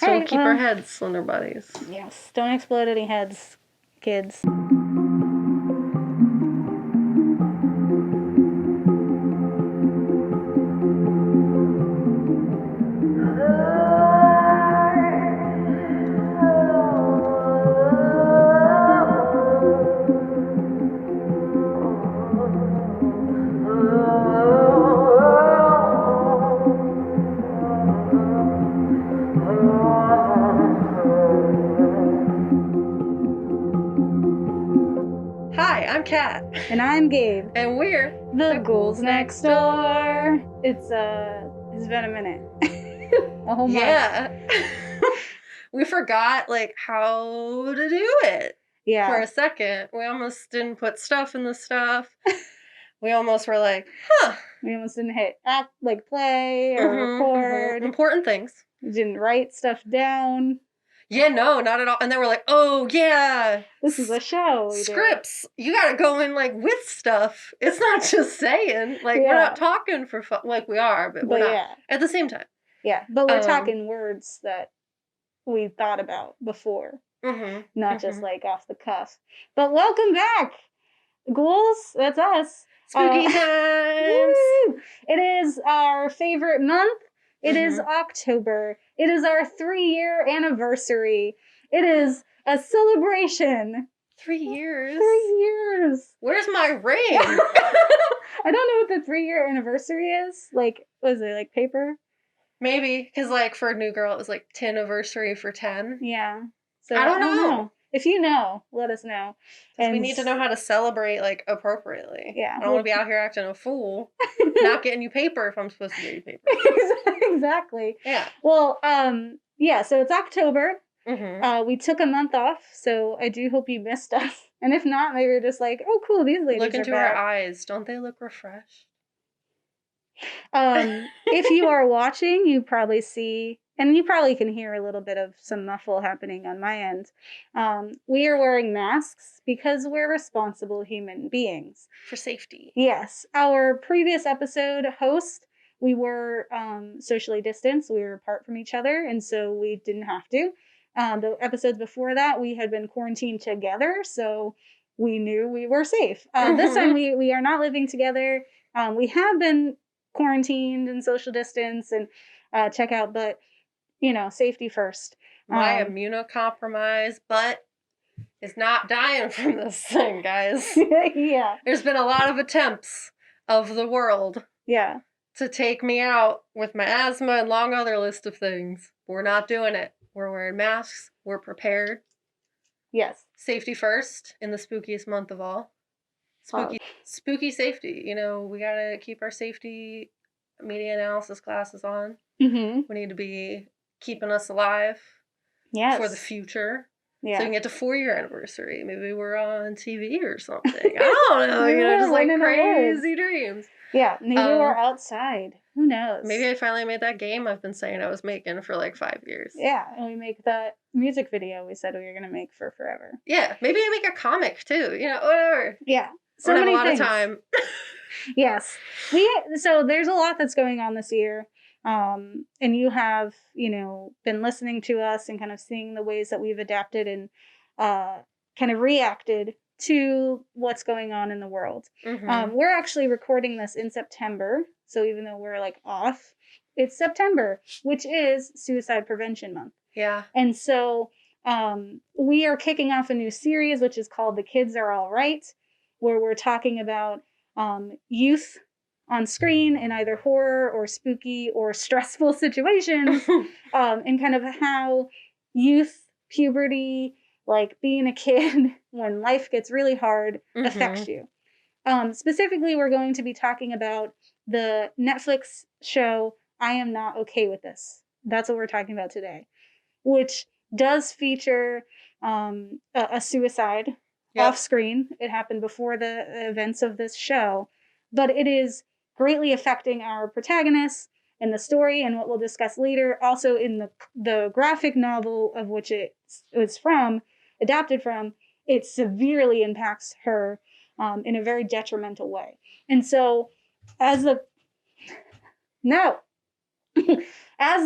So we'll keep our heads on our bodies. Yes. Don't explode any heads, kids. Hi, I'm Kat. And I'm Gabe. And we're the Ghouls Next Door. It's been a minute. A whole month. Yeah. We forgot how to do it. Yeah. For a second. We almost didn't put stuff in the stuff. We almost were like, We almost didn't hit play or record. Important things. We didn't write stuff down. Yeah, no, not at all. And then we're like, oh, yeah. This is a show. Scripts. You gotta go in, with stuff. It's not just saying. We're not talking for fun. We are, but we're not. Yeah. At the same time. Yeah, but we're talking words that we thought about before. Not just, off the cuff. But welcome back, Ghouls. That's us. Spooky times. It is our favorite month. It is October. It is our 3-year anniversary. It is a celebration. 3 years? 3 years. Where's my ring? I don't know what the 3-year anniversary is. Was it paper? Maybe, because for a new girl, it was 10 anniversary for 10. Yeah. So I don't know. If you know, let us know. And we need to know how to celebrate, appropriately. Yeah. I don't want to be out here acting a fool. Not getting you paper if I'm supposed to get you paper. Exactly. Yeah. Well, so it's October. We took a month off, so I do hope you missed us. And if not, maybe you're just oh, cool, these ladies look into are back. our eyes. Don't they look refreshed? If you are watching, you probably see, and you probably can hear a little bit of some muffle happening on my end. We are wearing masks because we're responsible human beings. For safety. Yes. Our previous episode host, we were socially distanced. We were apart from each other, and so we didn't have to. The episodes before that, we had been quarantined together, so we knew we were safe. This time, we are not living together. We have been quarantined and social distance and check out, but safety first. My immunocompromised butt is not dying from this thing, guys. Yeah. There's been a lot of attempts of the world. Yeah. To take me out with my asthma and long other list of things. We're not doing it. We're wearing masks. We're prepared. Yes. Safety first in the spookiest month of all. Spooky safety. We gotta keep our safety media analysis classes on. We need to be keeping us alive. Yes. For the future. Yeah. So we can get to 4-year anniversary. Maybe we're on TV or something. I don't know. Just crazy dreams. Yeah. Maybe we're outside. Who knows? Maybe I finally made that game I've been saying I was making for 5 years. Yeah. And we make that music video we said we were going to make for forever. Yeah. Maybe I make a comic too. Whatever. Yeah. So many things. A lot of time. Yes. So there's a lot that's going on this year. And you have, been listening to us and kind of seeing the ways that we've adapted and kind of reacted to what's going on in the world. We're actually recording this in September. So even though we're off, it's September, which is Suicide Prevention Month. Yeah. And so we are kicking off a new series, which is called The Kids Are All Right, where we're talking about youth on screen in either horror or spooky or stressful situations, and kind of how youth, puberty, being a kid when life gets really hard affects you. Specifically, we're going to be talking about the Netflix show, I Am Not Okay With This. That's what we're talking about today, which does feature a suicide off screen. It happened before the events of this show, but it is greatly affecting our protagonists in the story and what we'll discuss later. Also in the graphic novel of which it was adapted from, it severely impacts her in a very detrimental way. And so as the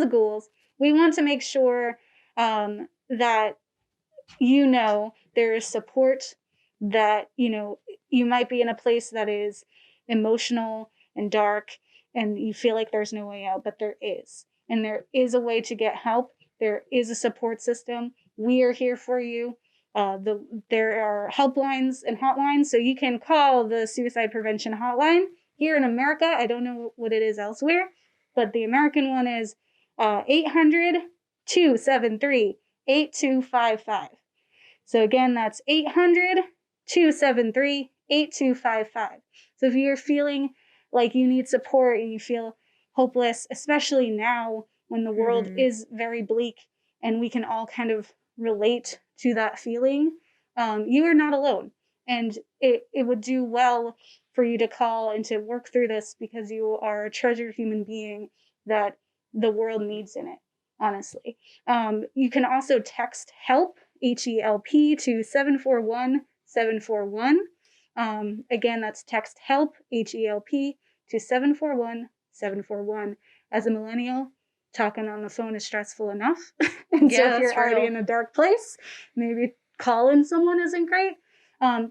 Ghouls, we want to make sure that there is support, that you might be in a place that is emotional and dark and you feel like there's no way out, but there is. And there is a way to get help. There is a support system. We are here for you. There are helplines and hotlines, so you can call the suicide prevention hotline here in America. I don't know what it is elsewhere, but the American one is 800-273-8255. So again, that's 800-273-8255. So if you're feeling like you need support and you feel hopeless, especially now when the world is very bleak and we can all kind of relate to that feeling, you are not alone. And it would do well for you to call and to work through this, because you are a treasured human being that the world needs in it, honestly. You can also text HELP, HELP, to 741-741. Again, that's text HELP, HELP, to 741-741. As a millennial, talking on the phone is stressful enough. And so if you're already in a dark place, maybe calling someone isn't great.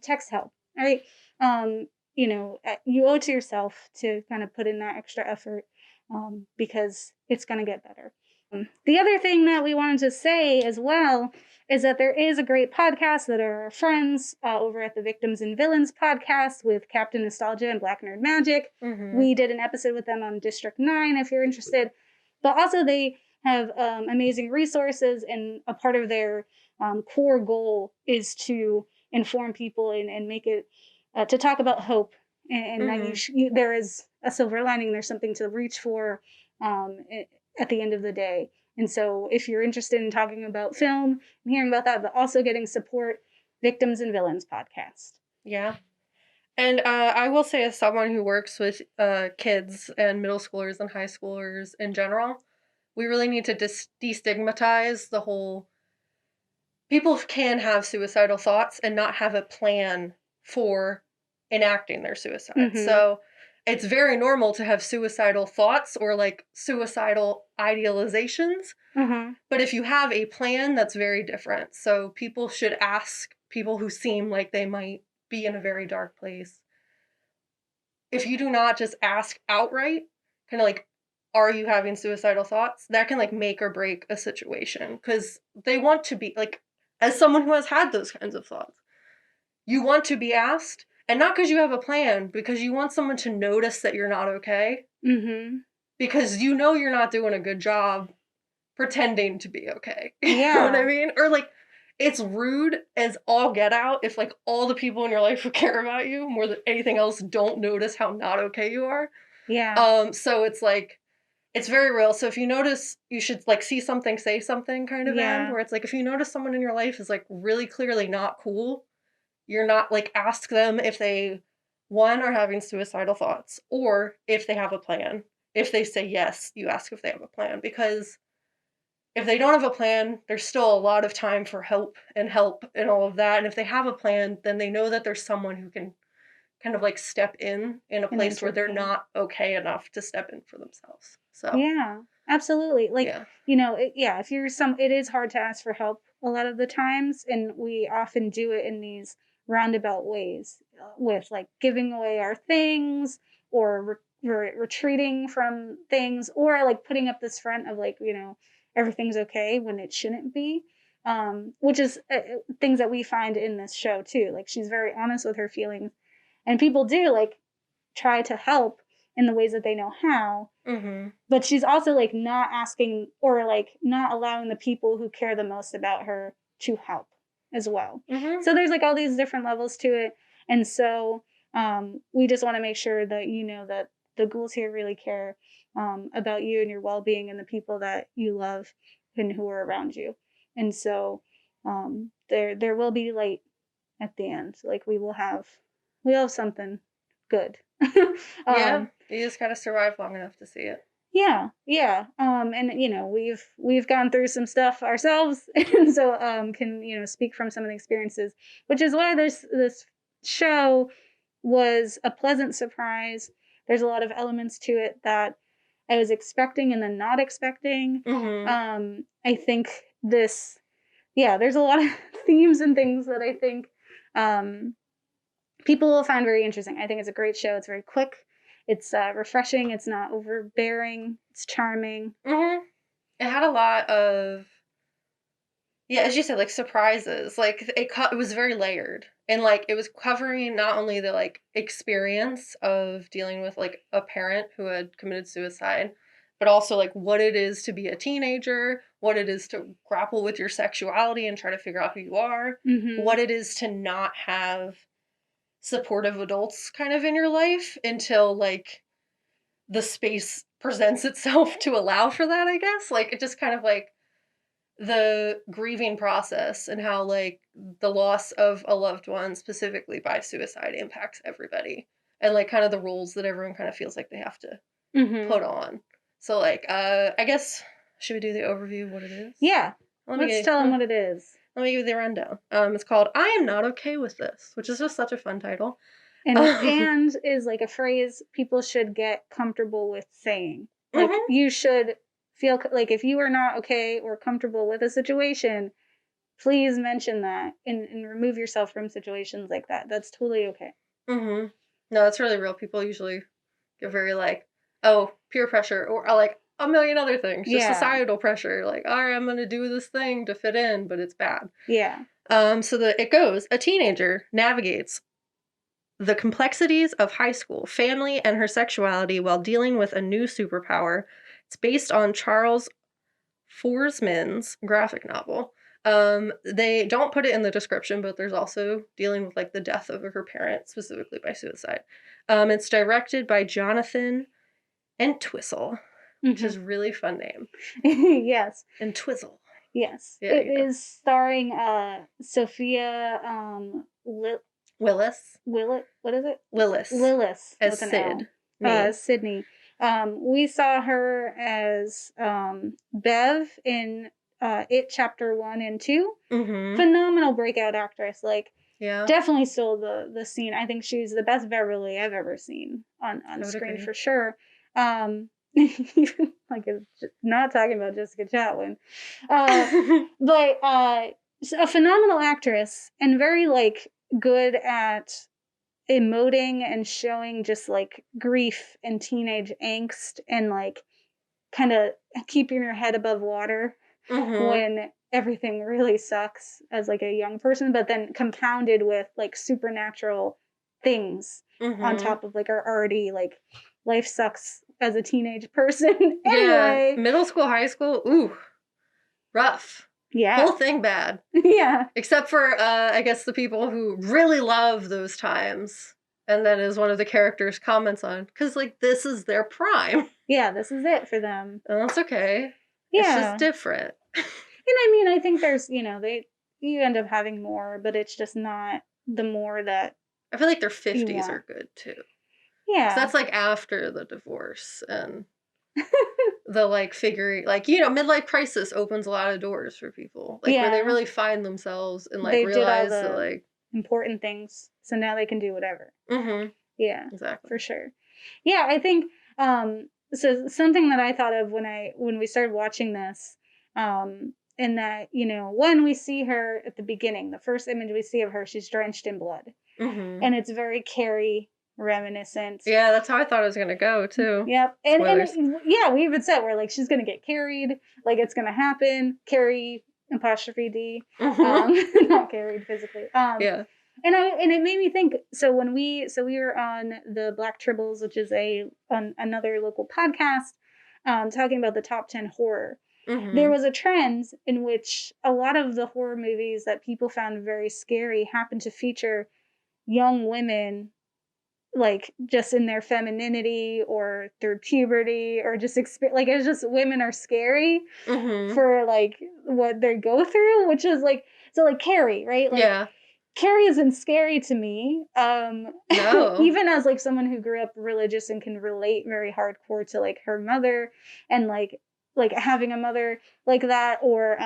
Text HELP, all right? You owe it to yourself to kind of put in that extra effort, because it's going to get better. The other thing that we wanted to say as well is that there is a great podcast that are our friends over at the Victims and Villains podcast with Captain Nostalgia and Black Nerd Magic. We did an episode with them on District 9 if you're interested. But also they have amazing resources, and a part of their core goal is to inform people and make it, to talk about hope, and that there is a silver lining, there's something to reach for at the end of the day. And so if you're interested in talking about film and hearing about that, but also getting support, Victims and Villains podcast. Yeah. And I will say, as someone who works with kids and middle schoolers and high schoolers in general, we really need to destigmatize the whole, people can have suicidal thoughts and not have a plan for enacting their suicide. So it's very normal to have suicidal thoughts or like suicidal idealizations. But if you have a plan, that's very different. So people should ask people who seem like they might be in a very dark place. If you do not just ask outright, kind of like, are you having suicidal thoughts? That can like make or break a situation, because they want to be, like, as someone who has had those kinds of thoughts, you want to be asked. And not because you have a plan, because you want someone to notice that you're not okay. Because you're not doing a good job pretending to be okay. You know what I mean? Or like, it's rude as all get out if like all the people in your life who care about you more than anything else don't notice how not okay you are. So it's like, it's very real. So if you notice, you should like see something, say something kind of end, where it's like, if you notice someone in your life is like really clearly not cool, you're not like, ask them if they, one, are having suicidal thoughts, or if they have a plan. If they say yes, you ask if they have a plan, because if they don't have a plan, there's still a lot of time for help and all of that. And if they have a plan, then they know that there's someone who can kind of like step in a place where they're not okay enough to step in for themselves. So yeah, absolutely. Like, if you're it is hard to ask for help a lot of the times, and we often do it in these roundabout ways, with like giving away our things, or retreating from things, or like putting up this front of like, everything's okay when it shouldn't be, which is things that we find in this show too. Like, she's very honest with her feelings, and people do like try to help in the ways that they know how, but she's also like not asking, or like not allowing the people who care the most about her to help as well. So there's like all these different levels to it. And so we just want to make sure that that the ghouls here really care about you and your well-being and the people that you love and who are around you. And so there will be light at the end. Like, we'll have something good. You just gotta survive long enough to see it. And we've gone through some stuff ourselves, and so can speak from some of the experiences, which is why this show was a pleasant surprise. There's a lot of elements to it that I was expecting and then not expecting. I think there's a lot of themes and things that I think people will find very interesting. I think it's a great show. It's very quick. It's refreshing. It's not overbearing. It's charming. Mm-hmm. It had a lot of, as you said, like surprises. Like it was very layered, and like it was covering not only the like experience of dealing with like a parent who had committed suicide, but also like what it is to be a teenager, what it is to grapple with your sexuality and try to figure out who you are, what it is to not have supportive adults kind of in your life until like the space presents itself to allow for that, I guess. Like it just kind of like the grieving process and how like the loss of a loved one specifically by suicide impacts everybody, and like kind of the roles that everyone kind of feels like they have to put on. So like I guess, should we do the overview of what it is? Yeah. Let's tell them what it is. Let me give you the rundown. It's called I Am Not Okay With This, which is just such a fun title. And is like a phrase people should get comfortable with saying. Like you should feel like if you are not okay or comfortable with a situation, please mention that and remove yourself from situations like that. That's totally okay. No, that's really real. People usually get very like, oh, peer pressure or like a million other things. Just societal pressure. Like, all right, I'm going to do this thing to fit in, but it's bad. Yeah. So it goes, a teenager navigates the complexities of high school, family, and her sexuality while dealing with a new superpower. It's based on Charles Forsman's graphic novel. They don't put it in the description, but there's also dealing with like the death of her parent, specifically by suicide. It's directed by Jonathan Entwistle, which is a really fun name. Yes. Entwistle. Yes. Yeah, it is starring Sophia Willis. What is it? Lillis. As Sid. Sydney. We saw her as Bev in It Chapter 1 and 2. Phenomenal breakout actress. Like, definitely stole the scene. I think she's the best Beverly I've ever seen on screen for sure. Like, it's just not talking about Jessica Chatwin. But a phenomenal actress and very like good at emoting and showing just like grief and teenage angst and like kind of keeping your head above water when everything really sucks as like a young person, but then compounded with like supernatural things on top of like our already like life sucks as a teenage person. Anyway. Yeah, middle school, high school, ooh, rough. Yeah. Whole thing bad. Yeah. Except for, I guess, the people who really love those times. And that is one of the characters' comments on. Because, like, this is their prime. Yeah, this is it for them. And that's okay. Yeah. It's just different. And I mean, I think there's, you end up having more, but it's just not the more that I feel like their 50s are good, too. Yeah. 'Cause that's, like, after the divorce and... the like figuring like midlife crisis opens a lot of doors for people like where they really find themselves and like realize that like important things, so now they can do whatever. Yeah, exactly, for sure. Yeah, I think so something that I thought of when we started watching this, and that when we see her at the beginning, the first image we see of her, she's drenched in blood, and it's very Carrie reminiscent. Yeah, that's how I thought it was gonna go too. Yep. And we even said we're like, she's gonna get carried, like it's gonna happen. Carrie _D. Not carried physically. Yeah. And it made me think, so we were on the Black Tribbles, which is another local podcast, talking about the top 10 horror. There was a trend in which a lot of the horror movies that people found very scary happened to feature young women, like just in their femininity or through puberty or just like it's just women are scary for like what they go through, which is like, so like Carrie, right? Like, Carrie isn't scary to me. No. Even as like someone who grew up religious and can relate very hardcore to like her mother and like like having a mother like that, or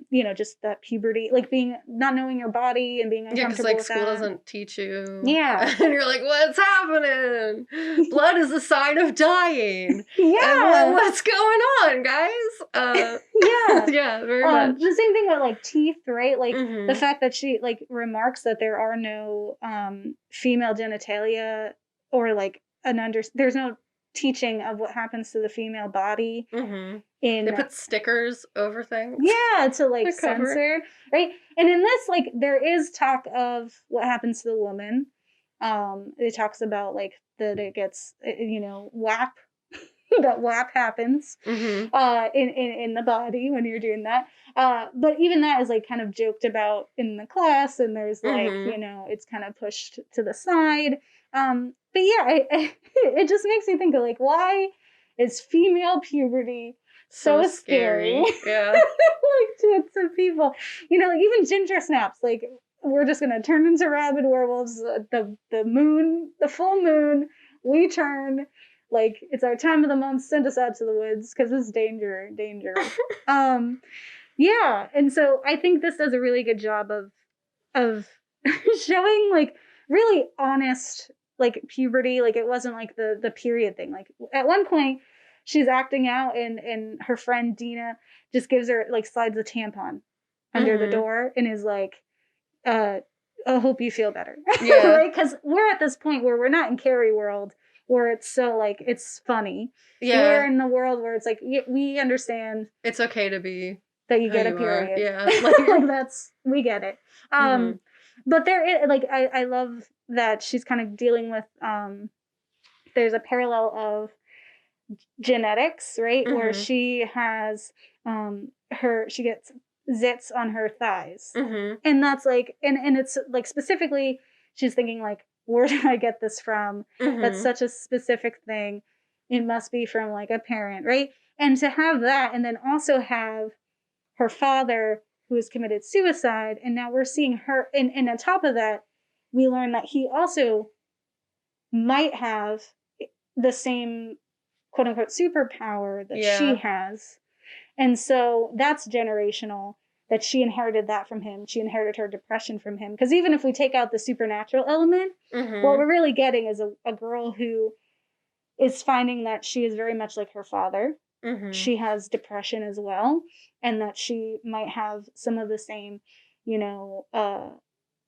you know, just that puberty, like not knowing your body and being uncomfortable with school that. doesn't teach you. Yeah. And you're like, what's happening? Blood is a sign of dying. Yeah. And what's going on, guys? Yeah. Yeah, very much. The same thing with like teeth, right? Like the fact that she like remarks that there are no female genitalia, or like there's no teaching of what happens to the female body. They put stickers over things. Yeah, to like censor, right? And in this, like, there is talk of what happens to the woman. It talks about like that it gets, you know, WAP. That WAP happens in the body when you're doing that. But even that is like kind of joked about in the class, and there's like, you know, it's kind of pushed to the side. But yeah, it just makes me think of like, why is female puberty so scary? Yeah. Like to people, you know, like even ginger snaps, like we're just gonna turn into rabid werewolves. The full moon, we turn. Like, it's our time of the month, send us out to the woods, because it's danger. Yeah, and so I think this does a really good job of showing, like, really honest, like, puberty. Like, it wasn't, like, the period thing. Like, at one point, she's acting out, and her friend Dina just gives her, like, slides a tampon under the door, and is like, I hope you feel better. Yeah. Right? Because we're at this point where we're not in Carrie world, where it's so, like, it's funny. Yeah. We're in the world where it's like, we understand. It's okay to be. That you get a period. Yeah. Like, we get it. But there is, like, I love that she's kind of dealing with, there's a parallel of genetics, right? Where she has, she gets zits on her thighs. And that's like, and it's like specifically, she's thinking like, where did I get this from? That's such a specific thing. It must be from like a parent, right? And to have that, and then also have her father who has committed suicide, and now we're seeing her, and on top of that, we learn that he also might have the same quote unquote superpower that she has. And so that's generational. That she inherited that from him. She inherited her depression from him. Because even if we take out the supernatural element, what we're really getting is a girl who is finding that she is very much like her father. She has depression as well. And that she might have some of the same, you know,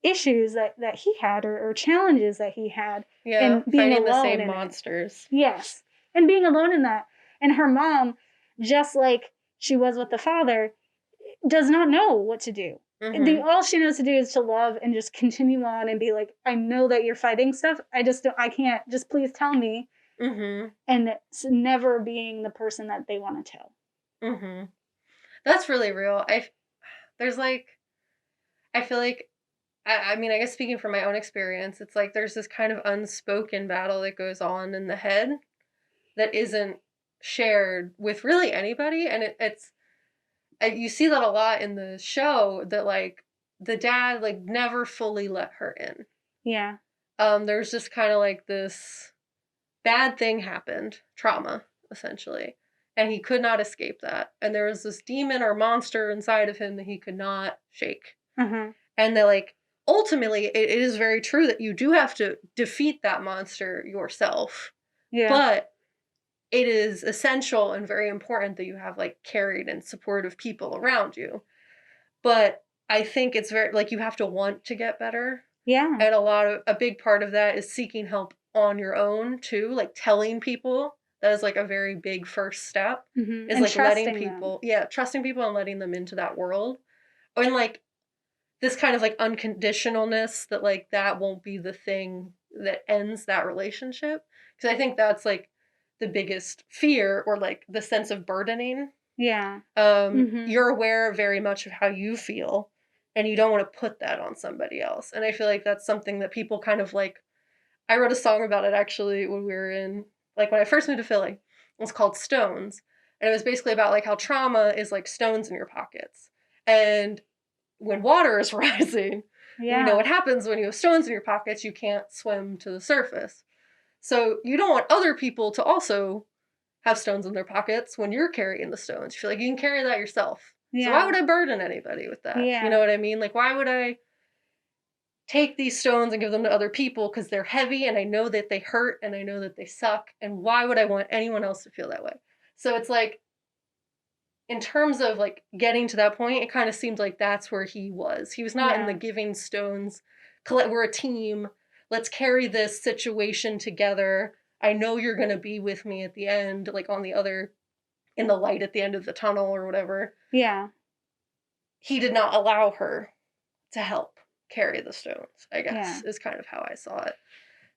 issues that he had, or challenges that he had. Yeah, and being alone the same monsters. Yes. And being alone in that. And her mom, just like she was with the father, does not know what to do. All she knows to do is to love and just continue on and be like, I know that you're fighting stuff. I can't, just please tell me. And it's never being the person that they want to tell. That's really real. I feel like, I mean, I guess speaking from my own experience, it's like there's this kind of unspoken battle that goes on in the head that isn't shared with really anybody. And it's, you see that a lot in the show, that like the dad like never fully let her in. Yeah. There's just kind of like this bad thing happened, trauma essentially, and he could not escape that. And there was this demon or monster inside of him that he could not shake. And that like ultimately it is very true that you do have to defeat that monster yourself. Yeah. But it is essential and very important that you have like carried and supportive people around you. But I think it's very, like, you have to want to get better. Yeah. And a big part of that is seeking help on your own too. Like telling people, that is like a very big first step. Is and like letting people, trusting people and letting them into that world. And like this kind of like unconditionalness that like that won't be the thing that ends that relationship. Because I think that's like the biggest fear, or like the sense of burdening. Yeah. You're aware very much of how you feel, and you don't want to put that on somebody else. And I feel like that's something that people kind of like, I wrote a song about it actually when we were in, like when I first moved to Philly. It was called Stones. And it was basically about like how trauma is like stones in your pockets. And when water is rising, you know what happens when you have stones in your pockets, you can't swim to the surface. So you don't want other people to also have stones in their pockets when you're carrying the stones. You feel like you can carry that yourself. Yeah. So why would I burden anybody with that? Yeah. You know what I mean? Like, why would I take these stones and give them to other people because they're heavy and I know that they hurt and I know that they suck, and why would I want anyone else to feel that way? So it's like, in terms of like getting to that point, it kind of seemed like that's where he was. He was not in the giving stones, we're a team, let's carry this situation together. I know you're going to be with me at the end, like in the light at the end of the tunnel or whatever. Yeah. He did not allow her to help carry the stones, I guess, is kind of how I saw it.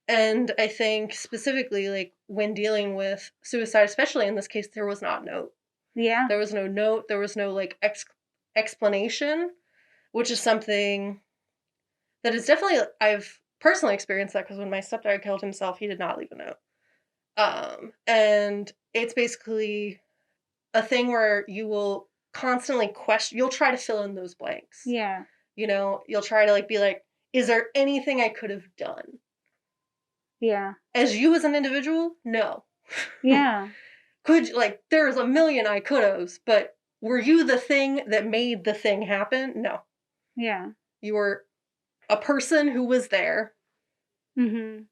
And I think specifically, like, when dealing with suicide, especially in this case, there was not note. Yeah. There was no note. There was no, like, explanation, which is something that is definitely, I've personally experienced that because when my stepdad killed himself, he did not leave a note. And it's basically a thing where you will constantly you'll try to fill in those blanks. Yeah. You know, you'll try to, like, be like, is there anything I could have done? Yeah. As you as an individual, no. Yeah. There's a million I could have's, but were you the thing that made the thing happen? No. Yeah. You were a person who was there. Mm-hmm.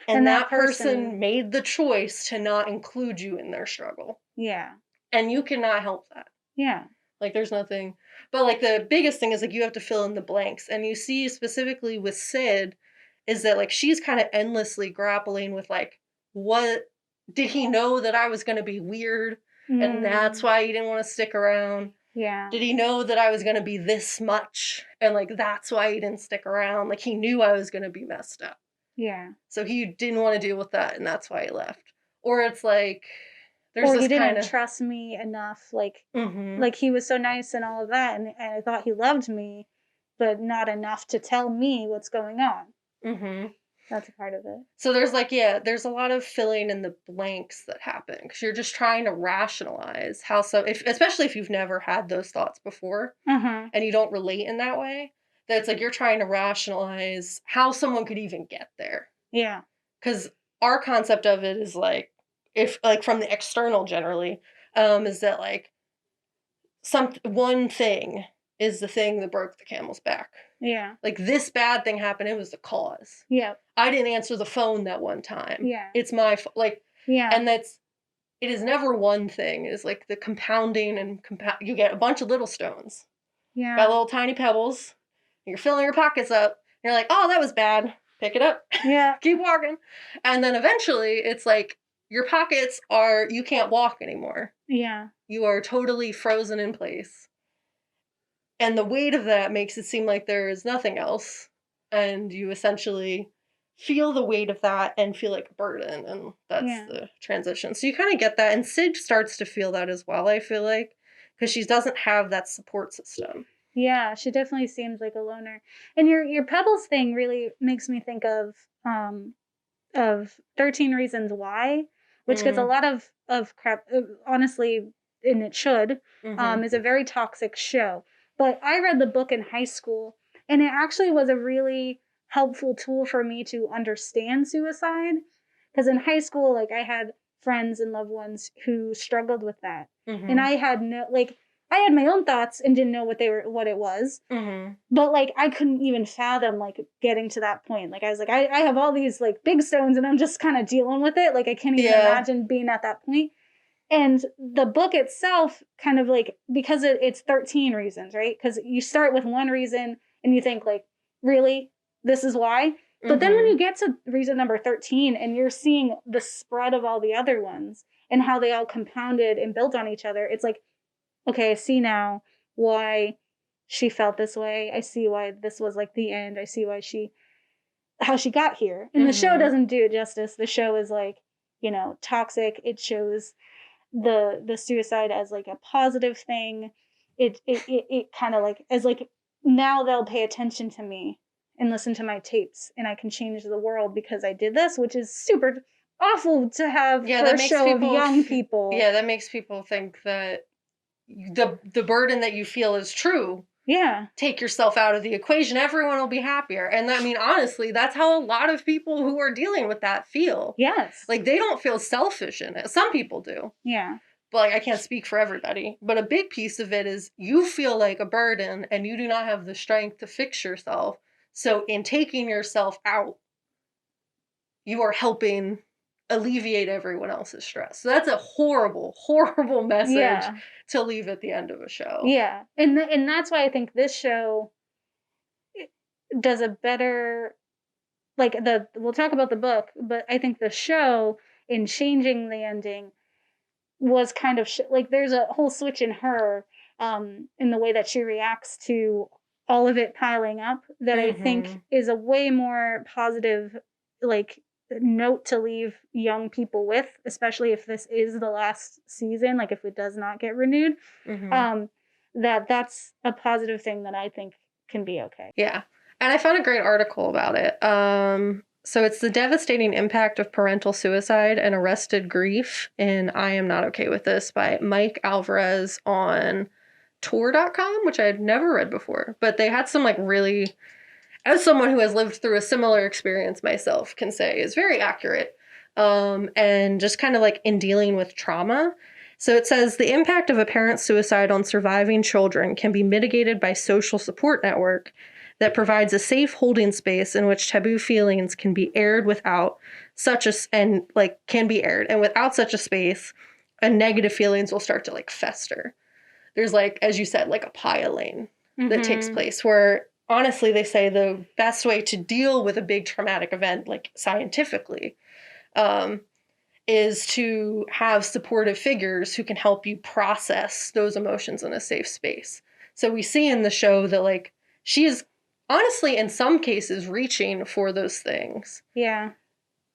And that person made the choice to not include you in their struggle. Yeah. And you cannot help that. Yeah. Like, there's nothing. But, like, the biggest thing is, like, you have to fill in the blanks. And you see specifically with Sid is that, like, she's kind of endlessly grappling with, like, what did he know that I was going to be weird? And that's why he didn't want to stick around. Yeah. Did he know that I was going to be this much? And, like, that's why he didn't stick around. Like, he knew I was going to be messed up. Yeah. So he didn't want to deal with that, and that's why he left. Or it's like, or he didn't trust me enough. Like, like, he was so nice and all of that, and I thought he loved me, but not enough to tell me what's going on. Mm-hmm. That's a part of it. So there's, like, there's a lot of filling in the blanks that happen because you're just trying to rationalize how especially if you've never had those thoughts before and you don't relate in that way, that it's like you're trying to rationalize how someone could even get there. Yeah. Because our concept of it is, like, if, like, from the external generally, is that, like, one thing is the thing that broke the camel's back. Yeah. Like, this bad thing happened, it was the cause. Yeah. I didn't answer the phone that one time. Yeah. It's my like, yeah. And it is never one thing. It's like the compounding and you get a bunch of little stones. Yeah. Got little tiny pebbles. You're filling your pockets up. You're like, oh, that was bad. Pick it up. Yeah. Keep walking. And then eventually it's like your pockets you can't walk anymore. Yeah. You are totally frozen in place. And the weight of that makes it seem like there is nothing else. And you essentially feel the weight of that and feel like a burden. And that's the transition. So you kind of get that. And Sid starts to feel that as well, I feel like. Because she doesn't have that support system. Yeah, she definitely seems like a loner. And your Pebbles thing really makes me think of 13 Reasons Why, which gets a lot of crap, honestly, and it should, is a very toxic show. But I read the book in high school, and it actually was a really helpful tool for me to understand suicide. Because in high school, like, I had friends and loved ones who struggled with that. And I had I had my own thoughts and didn't know what it was. But, like, I couldn't even fathom, like, getting to that point. Like, I was like, I have all these, like, big stones and I'm just kind of dealing with it. Like, I can't even imagine being at that point. And the book itself kind of, like, because it's 13 reasons, right? Because you start with one reason and you think, like, really? This is why? But then when you get to reason number 13 and you're seeing the spread of all the other ones and how they all compounded and built on each other, it's like, okay, I see now why she felt this way. I see why this was, like, the end. I see how she got here. And the show doesn't do it justice. The show is, like, you know, toxic. It shows the suicide as, like, a positive thing. It kind of, like, as, like, now they'll pay attention to me and listen to my tapes and I can change the world because I did this, which is super awful to have for a show of young people. Yeah, that makes people think that the burden that you feel is true. take yourself out of the equation, everyone will be happier. And I mean, honestly, that's how a lot of people who are dealing with that feel. Yes. Like, they don't feel selfish in it. Some people do. Yeah. But, like, I can't speak for everybody. But a big piece of it is you feel like a burden and you do not have the strength to fix yourself. So in taking yourself out, you are helping alleviate everyone else's stress. So that's a horrible, horrible message to leave at the end of a show. Yeah. And that's why I think this show does a better, like, we'll talk about the book, but I think the show, in changing the ending, was kind of like, there's a whole switch in her in the way that she reacts to all of it piling up that I think is a way more positive, like, note to leave young people with, especially if this is the last season, like if it does not get renewed. That's a positive thing that I think can be okay. Yeah. And I found a great article about it. So it's the devastating impact of parental suicide and arrested grief in I Am Not Okay With This by Mike Alvarez on tour.com, which I had never read before. But they had some, like, really, as someone who has lived through a similar experience myself can say, is very accurate. And just kind of like in dealing with trauma. So it says the impact of a parent's suicide on surviving children can be mitigated by social support network that provides a safe holding space in which taboo feelings can be aired without such a, and like can be aired. And without such a space, negative feelings will start to like fester. There's like, as you said, like a piling that takes place where honestly, they say the best way to deal with a big traumatic event, like scientifically, is to have supportive figures who can help you process those emotions in a safe space. So we see in the show that like she is honestly in some cases reaching for those things. Yeah.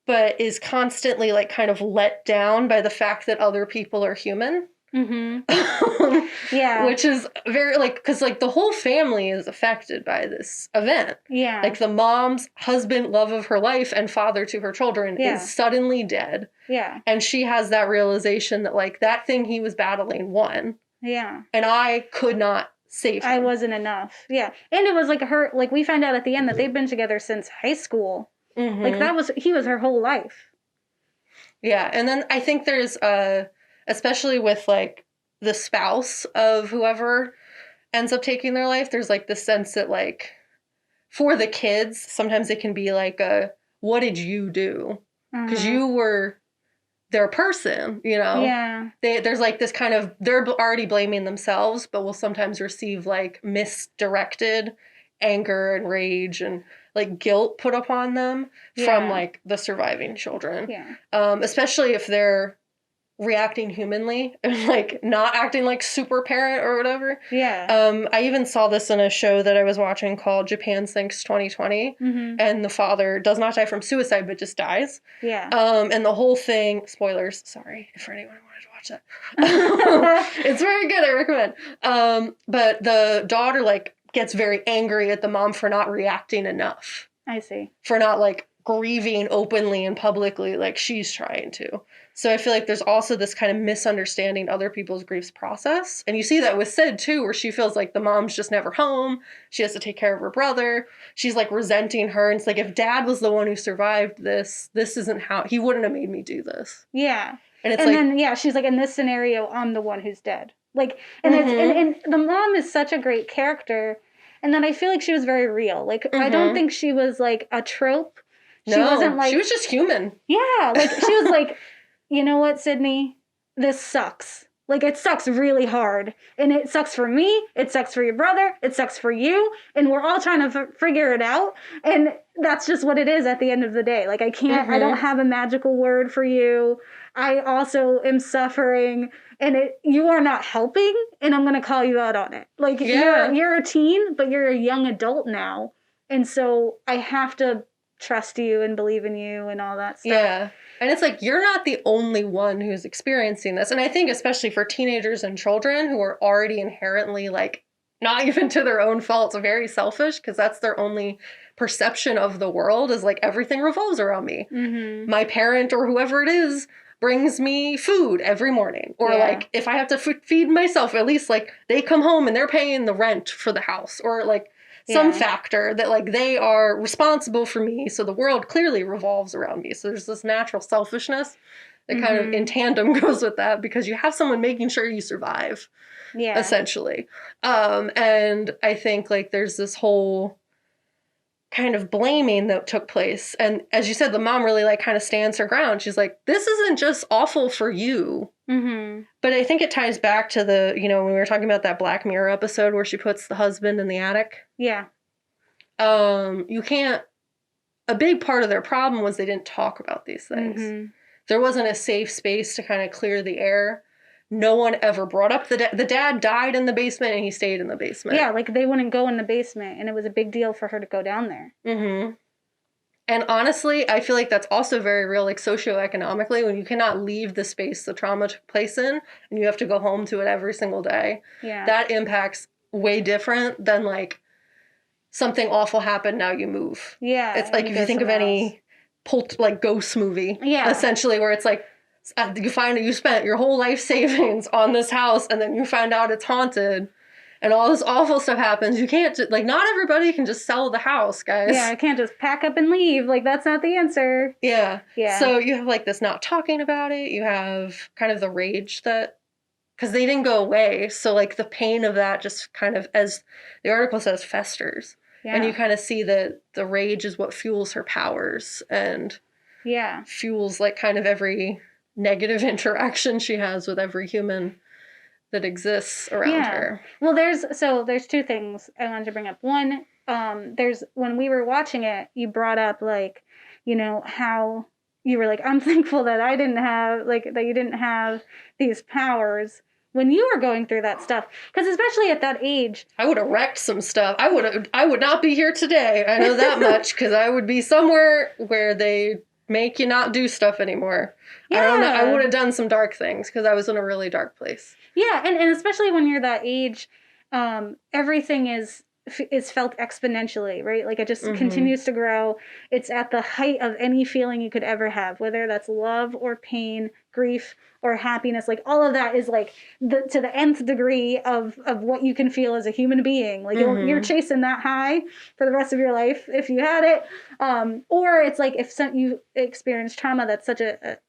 But is constantly like kind of let down by the fact that other people are human. Yeah. Which is very like, because like the whole family is affected by this event. Yeah. Like the mom's husband, love of her life, and father to her children is suddenly dead. Yeah. And she has that realization that like that thing he was battling won. Yeah. And I could not save him. I wasn't enough. Yeah. And it was like her, like we found out at the end that they've been together since high school. Like he was her whole life. Yeah. And then I think there's especially with like the spouse of whoever ends up taking their life, there's like the sense that like for the kids, sometimes it can be like what did you do? Because you were their person, you know? Yeah. There's like this kind of, they're already blaming themselves, but will sometimes receive like misdirected anger and rage and like guilt put upon them from like the surviving children. Yeah. Especially if they're reacting humanly and like not acting like super parent or whatever. Yeah. I even saw this in a show that I was watching called Japan Sinks 2020, and the father does not die from suicide but just dies. Yeah. And the whole thing, spoilers, sorry if anyone wanted to watch that. It's very good, I recommend. But the daughter like gets very angry at the mom for not reacting enough. I see. For not like grieving openly and publicly like she's trying to. So I feel like there's also this kind of misunderstanding other people's griefs process. And you see that with Sid too, where she feels like the mom's just never home. She has to take care of her brother. She's like resenting her. And it's like, if dad was the one who survived this isn't how, he wouldn't have made me do this. Yeah. And it's then she's like, in this scenario, I'm the one who's dead. Like, and and the mom is such a great character. And then I feel like she was very real. Like, I don't think she was like a trope. She wasn't like, she was just human. Yeah. Like she was like, you know what, Sydney? This sucks. Like, it sucks really hard. And it sucks for me. It sucks for your brother. It sucks for you. And we're all trying to figure it out. And that's just what it is at the end of the day. Like, I can't, I don't have a magical word for you. I also am suffering. And you are not helping. And I'm going to call you out on it. Like, you're a teen, but you're a young adult now. And so I have to trust you and believe in you and all that stuff. Yeah. And it's like, you're not the only one who's experiencing this. And I think especially for teenagers and children who are already inherently like, not even to their own fault, very selfish, because that's their only perception of the world is like, everything revolves around me. My parent or whoever it is brings me food every morning. Or like if I have to feed myself, at least like they come home and they're paying the rent for the house, or like some factor that like they are responsible for me. So the world clearly revolves around me. So there's this natural selfishness that kind of in tandem goes with that, because you have someone making sure you survive, essentially. And I think like there's this whole kind of blaming that took place. And as you said, the mom really like kind of stands her ground. She's like, this isn't just awful for you. But I think it ties back to the, you know, when we were talking about that Black Mirror episode where she puts the husband in the attic. Yeah. You can't, a big part of their problem was they didn't talk about these things. There wasn't a safe space to kind of clear the air. No one ever brought up the dad died in the basement and he stayed in the basement. Yeah, like they wouldn't go in the basement, and it was a big deal for her to go down there. And honestly, I feel like that's also very real, like socioeconomically, when you cannot leave the space the trauma took place in, and you have to go home to it every single day. Yeah. That impacts way different than like something awful happened, now you move. Yeah. It's like if you think of any like ghost movie, essentially, where it's like, you spent your whole life savings on this house, and then you find out it's haunted, and all this awful stuff happens. You can't like, not everybody can just sell the house, guys. Yeah, I can't just pack up and leave. Like, that's not the answer. Yeah. Yeah. So you have like this not talking about it. You have kind of the rage that, because they didn't go away. So like the pain of that just kind of, as the article says, festers. Yeah. And you kind of see that the rage is what fuels her powers and fuels like kind of every negative interaction she has with every human that exists around her. Well, there's two things I wanted to bring up. One, there's, when we were watching it, you brought up like, you know, how you were like, I'm thankful that I didn't have, like, that you didn't have these powers when you were going through that stuff. Because especially at that age, I would have wrecked some stuff. I would not be here today. I know that much, because I would be somewhere where they make you not do stuff anymore. Yeah. I don't know. I would have done some dark things, because I was in a really dark place. Yeah, and especially when you're that age, everything is felt exponentially, right? Like it just continues to grow. It's at the height of any feeling you could ever have, whether that's love or pain, grief or happiness. Like all of that is like to the nth degree of what you can feel as a human being. Like you're chasing that high for the rest of your life if you had it. Or it's like if you experience trauma, that's such a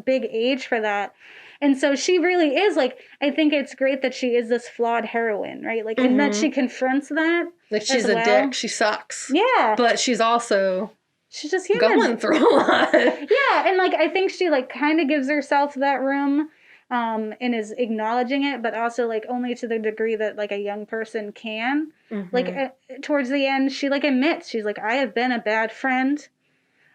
big age for that. And so she really is like, I think it's great that she is this flawed heroine, right? Like, and that she confronts that. Like she's a dick. She sucks. Yeah. But she's just human. Going through a lot. Yeah. And like, I think she like kind of gives herself that room, and is acknowledging it, but also like only to the degree that like a young person can. Like towards the end, she like admits, she's like, I have been a bad friend.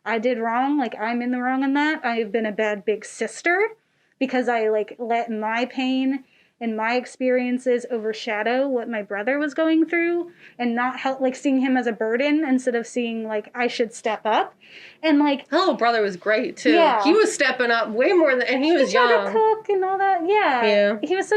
I did wrong. Like I'm in the wrong in that. I have been a bad big sister, because I like let my pain and my experiences overshadow what my brother was going through, and not help, like seeing him as a burden instead of seeing like I should step up. And like her little brother was great too. Yeah. He was stepping up way more than, and he was young. He tried to cook and all that. Yeah. Yeah. He was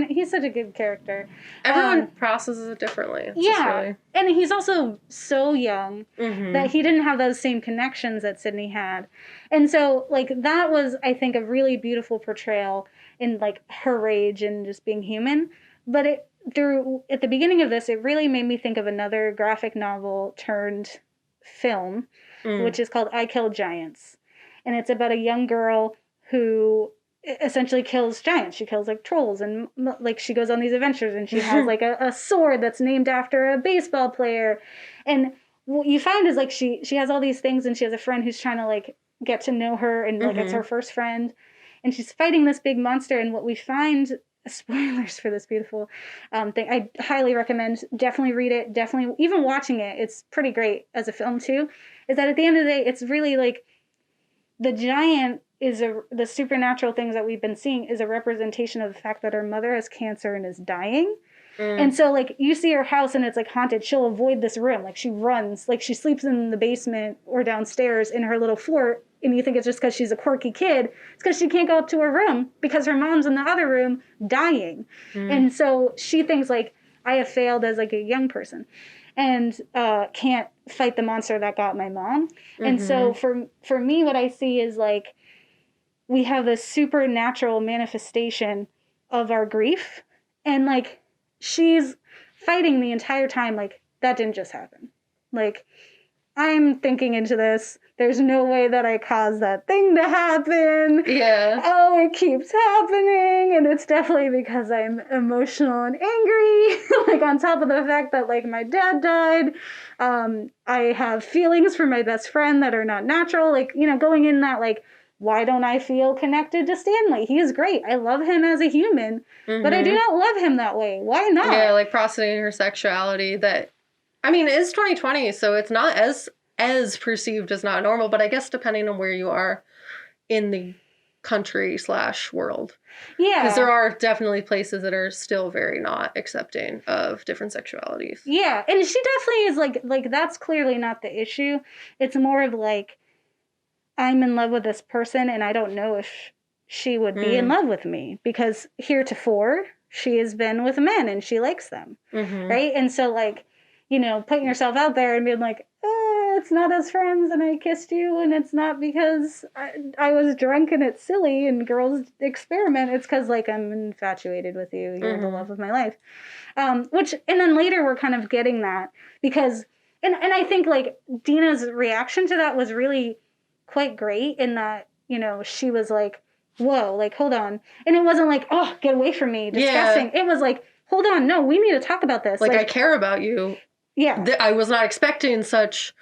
he's such a good character. Everyone processes it differently. It's really... And he's also so young that he didn't have those same connections that Sydney had. And so like that was, I think, a really beautiful portrayal in like her rage and just being human. But at the beginning of this, it really made me think of another graphic novel turned film, which is called I Killed Giants. And it's about a young girl who essentially kills giants. She kills like trolls, and like she goes on these adventures, and she has like a sword that's named after a baseball player. And what you find is like she has all these things, and she has a friend who's trying to like get to know her, and like it's her first friend, and she's fighting this big monster. And what we find, spoilers for this beautiful thing, I highly recommend, definitely read it, definitely even watching it, it's pretty great as a film too, is that at the end of the day, it's really like the giant is the supernatural things that we've been seeing is a representation of the fact that her mother has cancer and is dying. And so like you see her house and it's like haunted. She'll avoid this room. Like she runs, like she sleeps in the basement or downstairs in her little fort. And you think it's just because she's a quirky kid. It's because she can't go up to her room because her mom's in the other room dying. And so she thinks like, I have failed as like a young person and can't fight the monster that got my mom. And so for me, what I see is like we have this supernatural manifestation of our grief. And, like, she's fighting the entire time, like, that didn't just happen. Like, I'm thinking into this. There's no way that I caused that thing to happen. Yeah. Oh, it keeps happening. And it's definitely because I'm emotional and angry. Like, on top of the fact that, like, my dad died. I have feelings for my best friend that are not natural. Like, you know, going in that, like, why don't I feel connected to Stanley? He is great. I love him as a human, but I do not love him that way. Why not? Yeah, like processing her sexuality that, I mean, it's 2020, so it's not as perceived as not normal, but I guess depending on where you are in the country/world. Yeah. Because there are definitely places that are still very not accepting of different sexualities. Yeah, and she definitely is like that's clearly not the issue. It's more of like, I'm in love with this person and I don't know if she would be in love with me because heretofore she has been with men and she likes them, right? And so, like, you know, putting yourself out there and being like, it's not as friends and I kissed you and it's not because I was drunk and it's silly and girls experiment. It's because, like, I'm infatuated with you. You're the love of my life. And then later we're kind of getting that because, and I think, like, Dina's reaction to that was really quite great in that, you know, she was like, whoa, like, hold on. And it wasn't like, oh, get away from me, disgusting. Yeah. It was like, hold on, no, we need to talk about this. Like I care about you. Yeah. I was not expecting such,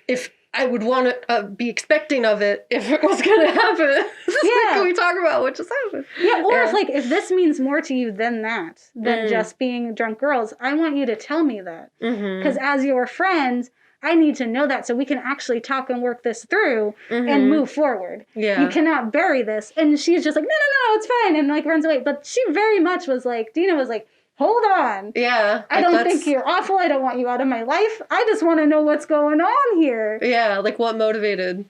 if I would want to be expecting of it if it was going to happen. Yeah. Can we talk about what just happened? Yeah, or if this means more to you than that, than just being drunk girls, I want you to tell me that. Because as your friend, I need to know that so we can actually talk and work this through and move forward. Yeah. You cannot bury this. And she's just like, no, it's fine. And, like, runs away. But she very much was like, Dina was like, hold on. Yeah. I don't think you're awful. I don't want you out of my life. I just want to know what's going on here. Yeah. Like, what motivated?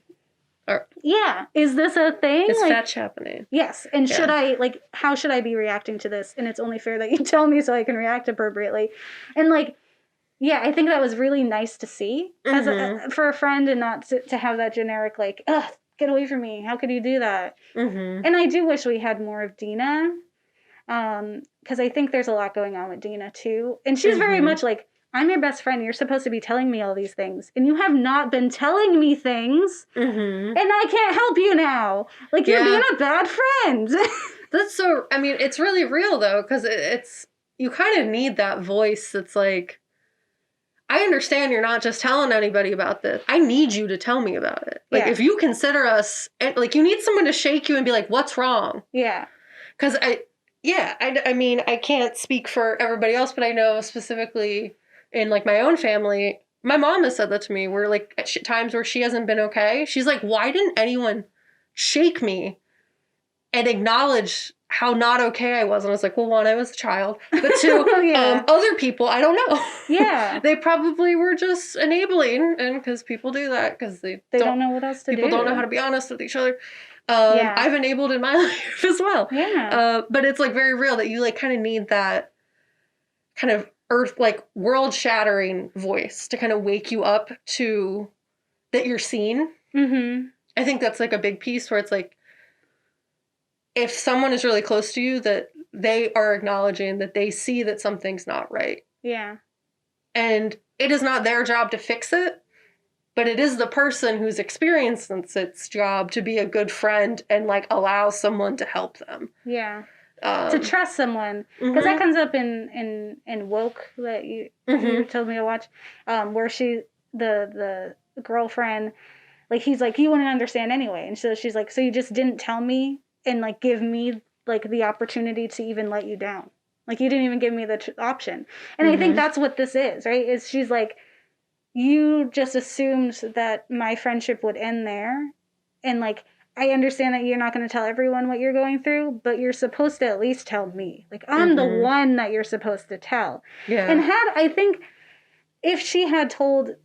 Yeah. Is this a thing? Is fetch happening? Yes. And should I, like, how should I be reacting to this? And it's only fair that you tell me so I can react appropriately. And, like, yeah, I think that was really nice to see as for a friend and not to have that generic, like, ugh, get away from me. How could you do that? And I do wish we had more of Dina because I think there's a lot going on with Dina, too. And she's very much like, I'm your best friend. You're supposed to be telling me all these things. And you have not been telling me things. And I can't help you now. Like, you're being a bad friend. That's so, I mean, it's really real, though, because it's, you kind of need that voice that's like, I understand you're not just telling anybody about this. I need you to tell me about it. Like, if you consider us, like, you need someone to shake you and be like, what's wrong? Yeah. Because I mean, I can't speak for everybody else, but I know specifically in, like, my own family, my mom has said that to me, where, like, at times where she hasn't been okay, she's like, why didn't anyone shake me and acknowledge how not okay I was? And I was like, well, one, I was a child, but two, other people, I don't know. Yeah. They probably were just enabling, and because people do that, because they don't know what else to do. People don't know how to be honest with each other. I've enabled in my life as well. Yeah. But it's, like, very real that you, like, kind of need that kind of world-shattering voice to kind of wake you up to that you're seen. I think that's, like, a big piece where it's like, if someone is really close to you, that they are acknowledging that they see that something's not right. Yeah. And it is not their job to fix it, but it is the person who's experienced its job to be a good friend and, like, allow someone to help them. Yeah. To trust someone. Because that comes up in Woke that you told me to watch, where the girlfriend, like, he's like, you wouldn't understand anyway. And so she's like, so you just didn't tell me and, like, give me, like, the opportunity to even let you down. Like, you didn't even give me the option. And I think that's what this is, right? Is she's like, you just assumed that my friendship would end there. And, like, I understand that you're not going to tell everyone what you're going through, but you're supposed to at least tell me. Like, I'm the one that you're supposed to tell. Yeah. And I think if she had told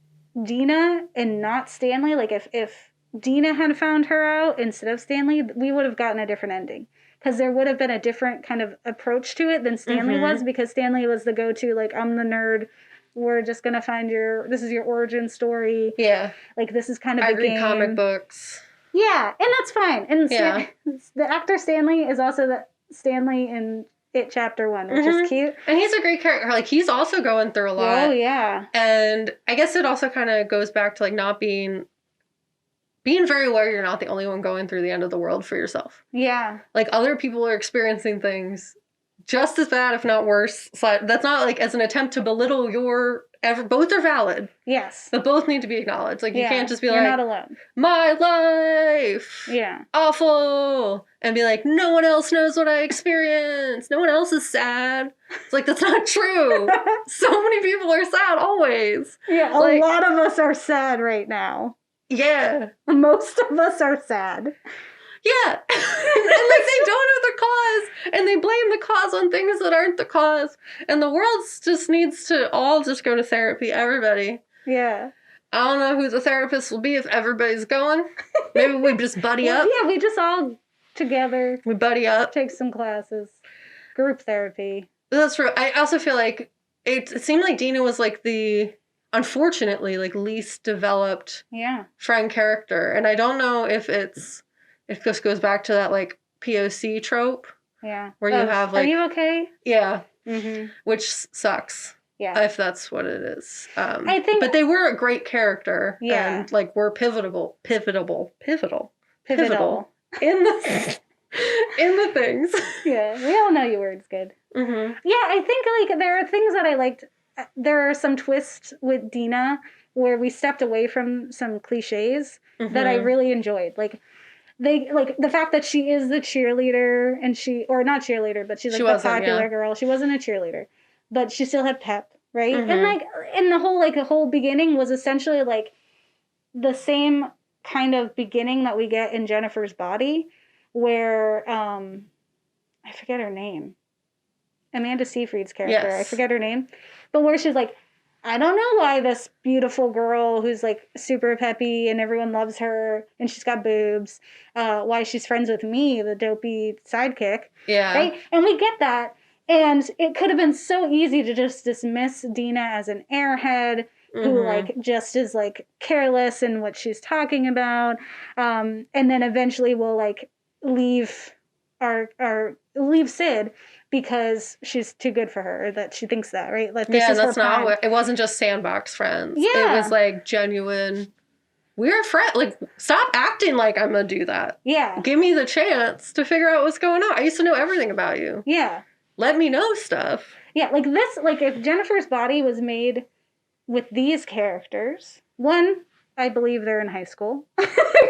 Dina and not Stanley, like, if Dina had found her out instead of Stanley, we would have gotten a different ending. Because there would have been a different kind of approach to it than Stanley was, because Stanley was the go-to, like, I'm the nerd. We're just going to find this is your origin story. Yeah. Like, this is kind of the game. I read comic books. Yeah, and that's fine. And the actor Stanley is also the Stanley in It Chapter 1, which is cute. And he's a great character. Like, he's also going through a lot. Oh, yeah. And I guess it also kind of goes back to, like, not being very aware you're not the only one going through the end of the world for yourself. Yeah. Like, other people are experiencing things just as bad, if not worse. So that's not, like, as an attempt to belittle your... both are valid. Yes. But both need to be acknowledged. Like, you can't just be you're like... You're not alone. My life! Yeah. Awful! And be like, no one else knows what I experienced. No one else is sad. It's like, that's not true. So many people are sad always. Yeah, a lot of us are sad right now. Yeah. Most of us are sad. Yeah. And like, they don't know the cause, and they blame the cause on things that aren't the cause. And the world just needs to all just go to therapy, everybody. Yeah. I don't know who the therapist will be if everybody's going. Maybe we just buddy up. Yeah, we just all together. We buddy up. Take some classes. Group therapy. That's true. I also feel like it seemed like Dina was like the... unfortunately, like, least developed friend character. And I don't know if it just goes back to that, like, POC trope. Yeah. Where you have, like... Are you okay? Yeah. Mm-hmm. Which sucks. Yeah. If that's what it is. I think... But they were a great character. Yeah. And, like, were pivotal. In the things. Yeah. We all know your word's good. Mm-hmm. Yeah, I think, like, there are things that I liked... There are some twists with Dina where we stepped away from some cliches that I really enjoyed. Like the fact that she is the cheerleader and or not cheerleader, but she's like the popular girl. She wasn't a cheerleader, but she still had pep, right? And like, and the whole beginning was essentially like the same kind of beginning that we get in Jennifer's Body, where I forget her name. Amanda Seyfried's character. Yes. I forget her name. But where she's like, I don't know why this beautiful girl who's like super peppy and everyone loves her and she's got boobs, why she's friends with me, the dopey sidekick. Yeah. Right? And we get that. And it could have been so easy to just dismiss Dina as an airhead who like just is like careless in what she's talking about. And then eventually we'll like leave leave Sid because she's too good for her, or that she thinks that, right? Like, this is that's her not what, it wasn't just sandbox friends. Yeah. It was like genuine, we're friends. Like, stop acting like I'm gonna do that. Yeah. Give me the chance to figure out what's going on. I used to know everything about you. Yeah. Let me know stuff. Yeah, like this, like if Jennifer's Body was made with these characters, one, I believe they're in high school.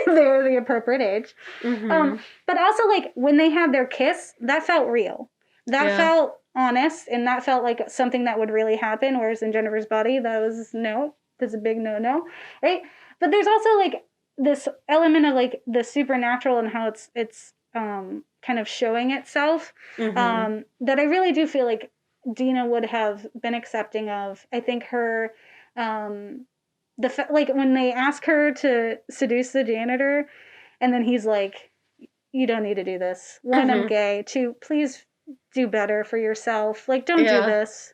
They're the appropriate age. But also, like, when they had their kiss, that felt real. That felt honest, and that felt like something that would really happen, whereas in Jennifer's Body, that's a big no-no, right? But there's also, like, this element of, like, the supernatural and how it's kind of showing itself that I really do feel like Dina would have been accepting of. I think her... like when they ask her to seduce the janitor, and then he's like, "You don't need to do this. One, I'm gay. Two, please do better for yourself. Like, don't do this.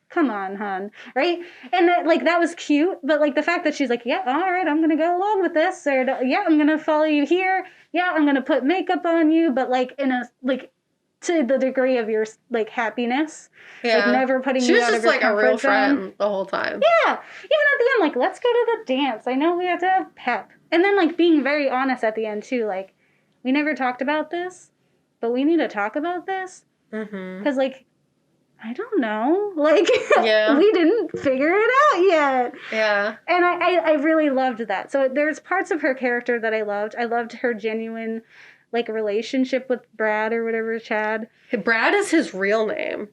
Come on, hon." Right? And that was cute. But like the fact that she's like, "Yeah, all right, I'm gonna go along with this," or "Yeah, I'm gonna follow you here. Yeah, I'm gonna put makeup on you," but like in a like to the degree of your like happiness. Yeah. Like never putting you out of your comfort zone. She was just like a real friend the whole time. Yeah. Even at the end, like, let's go to the dance. I know we have to have pep. And then like being very honest at the end too. Like, we never talked about this, but we need to talk about this. Because like, I don't know. Like, we didn't figure it out yet. Yeah. And I really loved that. So there's parts of her character that I loved. I loved her genuine like relationship with Brad or whatever, Chad. Brad is his real name.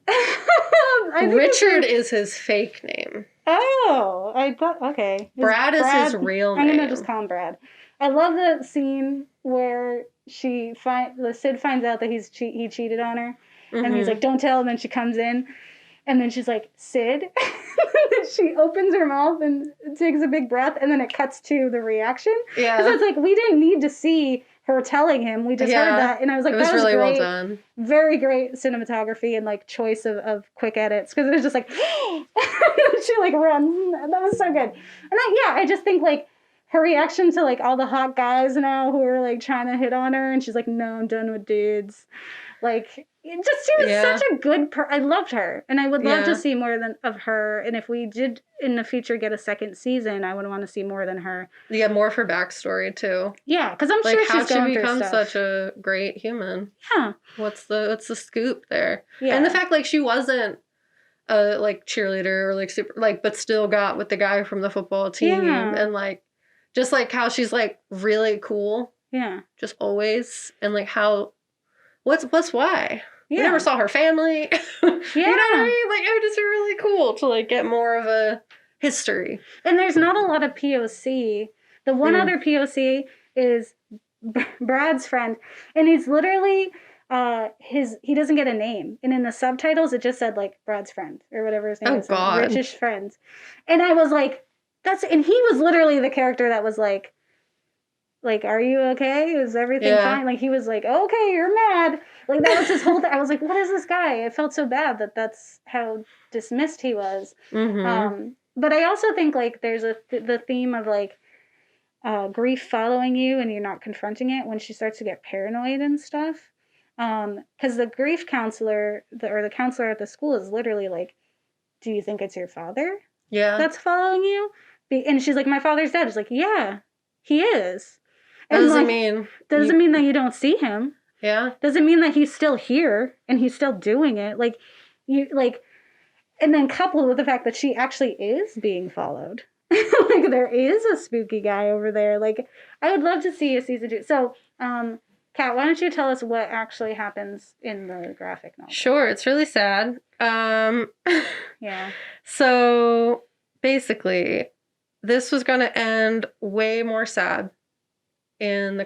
Richard is his fake name. Oh, I thought, okay. Brad is his real name. I'm going to just call him Brad. I love the scene where Sid finds out that he cheated on her. And he's like, "Don't tell." And then she comes in. And then she's like, "Sid?" She opens her mouth and takes a big breath. And then it cuts to the reaction. Yeah. So it's like, we didn't need to see her telling him. We just heard that. And I was like, that was really great. Well done. Very great cinematography and like choice of quick edits. Because it was just like, she like runs. That was so good. And I just think like her reaction to like all the hot guys now who are like trying to hit on her, and she's like, no, I'm done with dudes. Like, she was such a good I loved her, and I would love to see more of her. And if we did in the future get a second season, I would want to see more than her. Yeah, more of her backstory too. Yeah, because I'm sure she's going through stuff. How she become such a great human? Yeah. What's the scoop there? Yeah. And the fact like she wasn't a like cheerleader or like super like, but still got with the guy from the football team, and like just like how she's like really cool. Yeah. Just always, and like how. What's why? Yeah. We never saw her family. Yeah. You know what I mean? Like, it would just be really cool to like get more of a history. And there's not a lot of POC. The one other POC is Brad's friend, and he's literally he doesn't get a name, and in the subtitles it just said like Brad's friend or whatever his name is. God. Rich's friend. And I was like, and he was literally the character that was like, are you okay? Is everything fine? Like, he was like, okay, you're mad. Like, that was his whole thing. I was like, what is this guy? I felt so bad that's how dismissed he was. Mm-hmm. But I also think, like, there's the theme of, like, grief following you and you're not confronting it when she starts to get paranoid and stuff. Because the grief counselor, or the counselor at the school is literally like, do you think it's your father? Yeah. That's following you? And she's like, my father's dead. It's like, yeah, he is. That doesn't mean that you don't see him. Yeah. Doesn't mean that he's still here and he's still doing it. Like, and then coupled with the fact that she actually is being followed. Like, there is a spooky guy over there. Like, I would love to see a season 2. So, Kat, why don't you tell us what actually happens in the graphic novel? Sure. It's really sad. Yeah. So, basically, this was going to end way more sad in the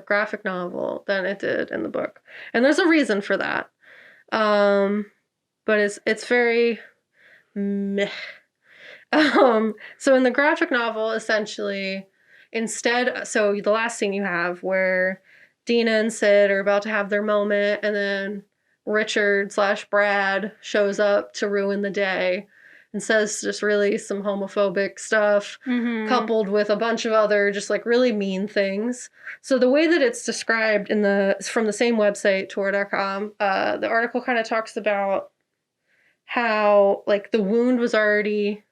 graphic novel than it did in the book, and there's a reason for that. But it's very meh. So in the graphic novel, essentially, so the last scene you have where Dina and Sid are about to have their moment, and then Richard/Brad shows up to ruin the day and says just really some homophobic stuff, coupled with a bunch of other just like really mean things. So the way that it's described from the same website, Tor.com, the article kind of talks about how like the wound was already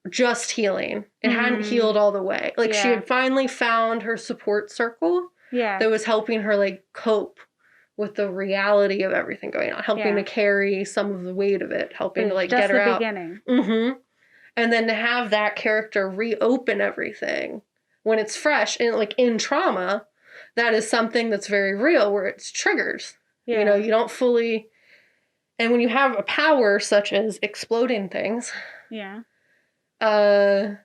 just healing. It hadn't healed all the way. Like, she had finally found her support circle that was helping her like cope with the reality of everything going on, helping to carry some of the weight of it, helping to like get her out. Beginning. And then to have that character reopen everything when it's fresh and like in trauma, that is something that's very real, where it's triggers. Yeah. You know, you don't fully. And when you have a power such as exploding things, that's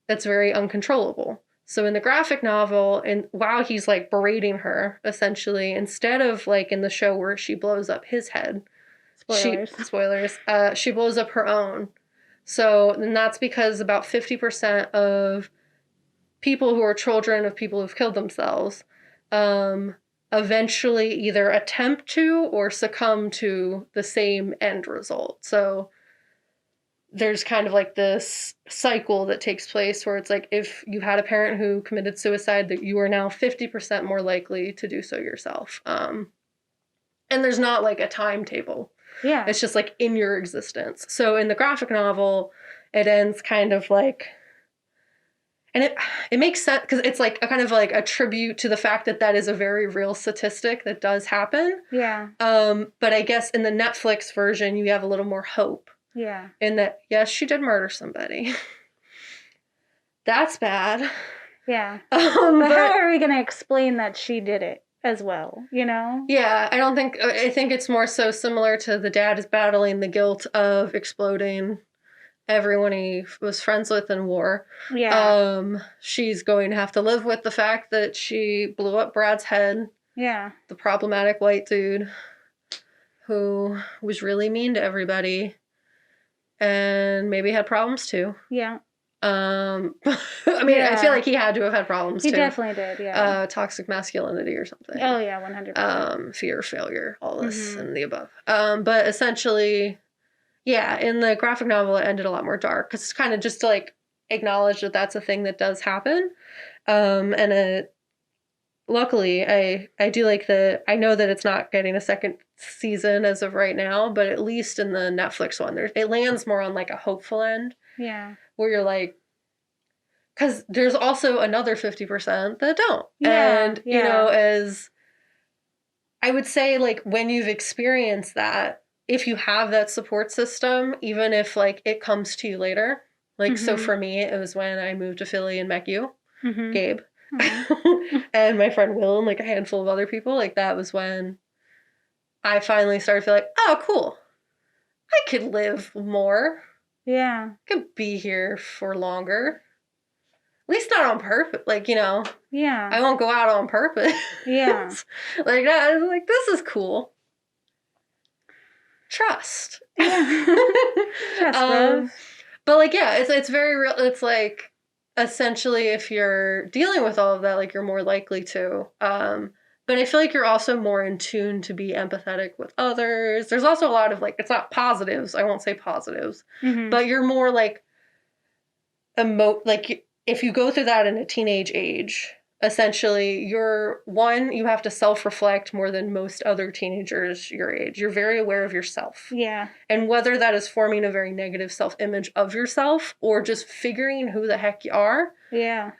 very uncontrollable. So in the graphic novel, and while he's like berating her, essentially, instead of like in the show where she blows up his head, she blows up her own. So, and that's because about 50% of people who are children of people who've killed themselves eventually either attempt to or succumb to the same end result. So there's kind of like this cycle that takes place where it's like, if you had a parent who committed suicide, that you are now 50% more likely to do so yourself. And there's not like a timetable. Yeah. It's just like in your existence. So in the graphic novel, it ends kind of like, and it makes sense because it's like a kind of like a tribute to the fact that is a very real statistic that does happen. Yeah. But I guess in the Netflix version, you have a little more hope. Yeah. In that, yes, she did murder somebody. That's bad. Yeah. But how are we going to explain that she did it as well, you know? Yeah, I think it's more so similar to the dad is battling the guilt of exploding everyone he was friends with in war. Yeah. She's going to have to live with the fact that she blew up Brad's head. Yeah. The problematic white dude who was really mean to everybody. And maybe had problems too. Yeah. I mean, I feel like he had to have had problems too. He definitely did, yeah. Toxic masculinity or something. Oh, yeah, 100%. Fear, failure, all this and the above. But essentially, yeah, in the graphic novel, it ended a lot more dark because it's kind of just like acknowledge that that's a thing that does happen. And luckily, I do like I know that it's not getting a second season as of right now, but at least in the Netflix one, it lands more on like a hopeful end. Yeah. Where you're like, because there's also another 50% that don't. Yeah, and, you know, as I would say, like, when you've experienced that, if you have that support system, even if, like, it comes to you later, like, so for me, it was when I moved to Philly and met you, Gabe, and my friend Will, and, like, a handful of other people, like, that was when I finally started to feel like, oh, cool, I could live more. Yeah. I could be here for longer. At least not on purpose. Like, you know. Yeah. I won't go out on purpose. Yeah. Like, I was like, this is cool. Trust. Yeah. Trust, bro. But, like, yeah, it's very real. It's, like, essentially, if you're dealing with all of that, like, you're more likely to. But I feel like you're also more in tune to be empathetic with others. There's also a lot of, like, it's not positives. I won't say positives. But you're more, like, like, if you go through that in a teenage age, essentially, you have to self-reflect more than most other teenagers your age. You're very aware of yourself. Yeah. And whether that is forming a very negative self-image of yourself or just figuring who the heck you are. Yeah.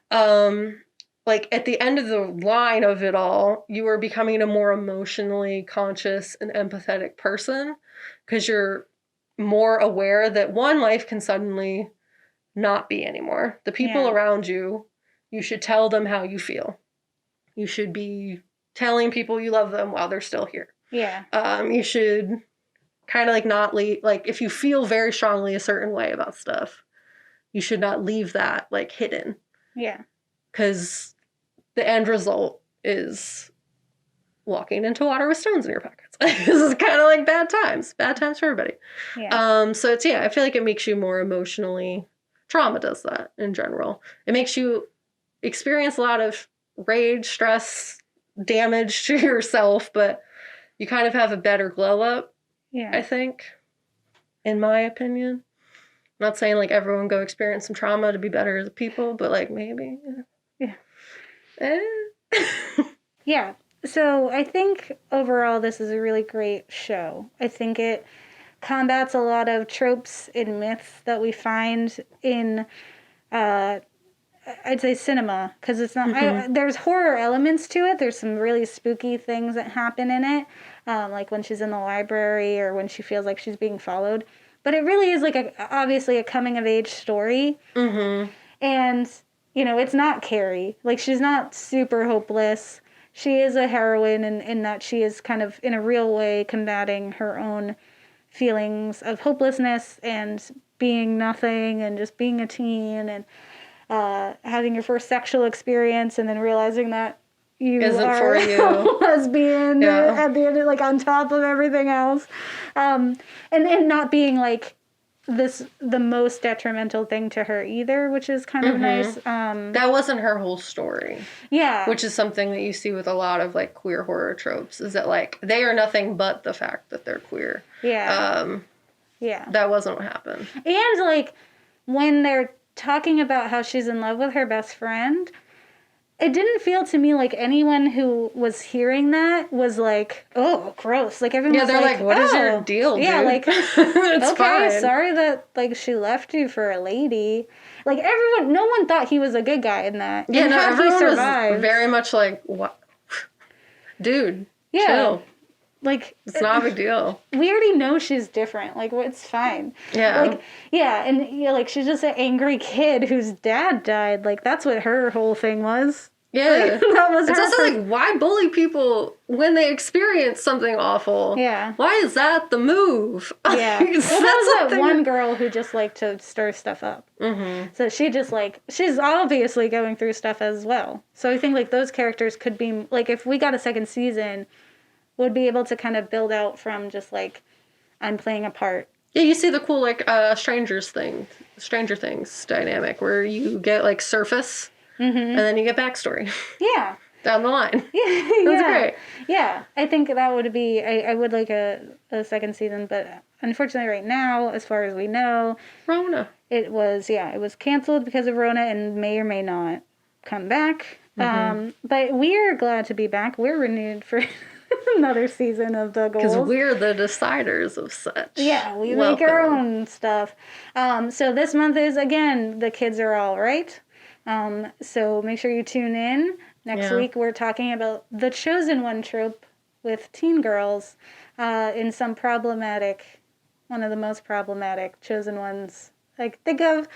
Like, at the end of the line of it all, you are becoming a more emotionally conscious and empathetic person because you're more aware that one, life can suddenly not be anymore. The people around you should tell them how you feel. You should be telling people you love them while they're still here. Yeah. You should kind of like not leave, like, if you feel very strongly a certain way about stuff, you should not leave that like hidden. Yeah. Because the end result is walking into water with stones in your pockets. This is kind of like bad times for everybody. Yeah. So it's, I feel like it makes you more emotionally. Trauma does that in general. It makes you experience a lot of rage, stress, damage to yourself, but you kind of have a better glow up, I think, in my opinion. I'm not saying like everyone go experience some trauma to be better as people, but like maybe. Yeah. So I think overall this is a really great show. I think it combats a lot of tropes and myths that we find in, I'd say cinema, because it's not, there's horror elements to it. There's some really spooky things that happen in it, like when she's in the library or when she feels like she's being followed. But it really is like obviously a coming of age story. And, you know, it's not Carrie. Like, she's not super hopeless. She is a heroine in that she is kind of in a real way combating her own feelings of hopelessness and being nothing and just being a teen and having your first sexual experience and then realizing that you isn't are for you. a lesbian at the end, like on top of everything else, and not being like the most detrimental thing to her either, which is kind of nice. That wasn't her whole story. Yeah. Which is something that you see with a lot of like queer horror tropes, is that like they are nothing but the fact that they're queer. Yeah. That wasn't what happened. And like when they're talking about how she's in love with her best friend, it didn't feel to me like anyone who was hearing that was like, oh, gross. Like, everyone was they're like, what is your deal, dude? Yeah, like, it's okay, fine. Sorry that, like, she left you for a lady. Like, no one thought he was a good guy in that. Yeah, and no, everyone survived, was very much like, what? Dude, yeah, chill. Like, it's not a big deal. We already know she's different. Like, it's fine. Yeah. Like, yeah, and like, she's just an angry kid whose dad died. Like, that's what her whole thing was. Yeah. Like, that was it's also like, why bully people when they experience something awful? Yeah. Why is that the move? Yeah. Well, that was that one girl who just liked to stir stuff up. So she just like, she's obviously going through stuff as well. So I think like those characters could be, like, if we got a second season, would be able to kind of build out from just like, I'm playing a part. Yeah, you see the cool like Stranger Things dynamic where you get like surface and then you get backstory. Yeah. down the line. Yeah, That's great. Yeah, I think that would be. I would like a second season, but unfortunately, right now, as far as we know, Rona. It was canceled because of Rona and may or may not come back. But we're glad to be back. We're renewed for another season of the Ghouls. Because we're the deciders of such. Yeah, we make our own stuff. So this month is, again, the kids are all right. So make sure you tune in. Next week we're talking about the chosen one trope with teen girls in some one of the most problematic chosen ones I can think of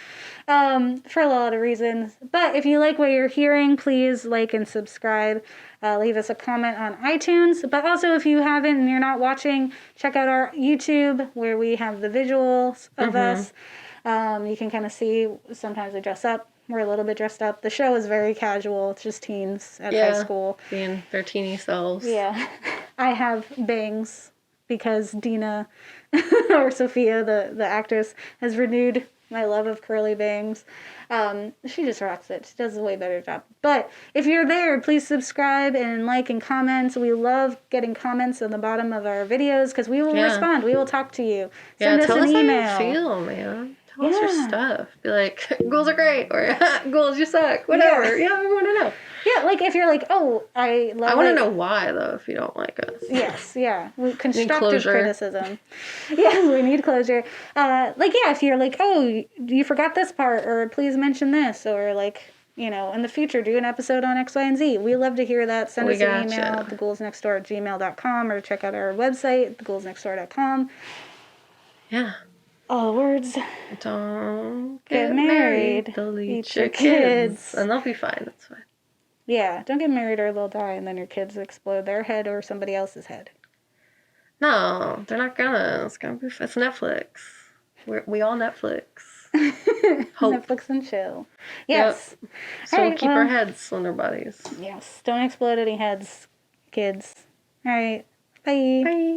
for a lot of reasons. But if you like what you're hearing, please like and subscribe. Leave us a comment on iTunes. But also, if you haven't and you're not watching, check out our YouTube where we have the visuals of us. You can kind of see sometimes we dress up. We're a little bit dressed up. The show is very casual. It's just teens at high school. Being their teeny selves. Yeah. I have bangs because Dina or Sophia, the actress, has renewed my love of curly bangs. She just rocks it. She does a way better job. But if you're there, please subscribe and like and comment. We love getting comments on the bottom of our videos because we will respond. We will talk to you. Send us an email. How you feel, man. Tell us your stuff. Be like, ghouls are great, or ghouls, you suck. Whatever. Yeah, we want to know. Yeah, like if you're like, oh, I want to know why, though, if you don't like us. Yes, yeah. Constructive criticism. Yeah, we need closure. If you're like, oh, you forgot this part, or please mention this, or like, in the future, do an episode on X, Y, and Z. We love to hear that. Send us an email at theGhoulsNextDoor@gmail.com, or check out our website, theGhoulsNextDoor.com. Yeah. All the words. Don't get married. They'll eat your kids. And they'll be fine. That's fine. Yeah, don't get married or they'll die and then your kids explode their head or somebody else's head. No, they're not gonna. It's gonna be. It's Netflix. We all Netflix. Hope. Netflix and chill. Yes. Yep. So we'll keep our heads on our bodies. Yes. Don't explode any heads, kids. All right. Bye. Bye.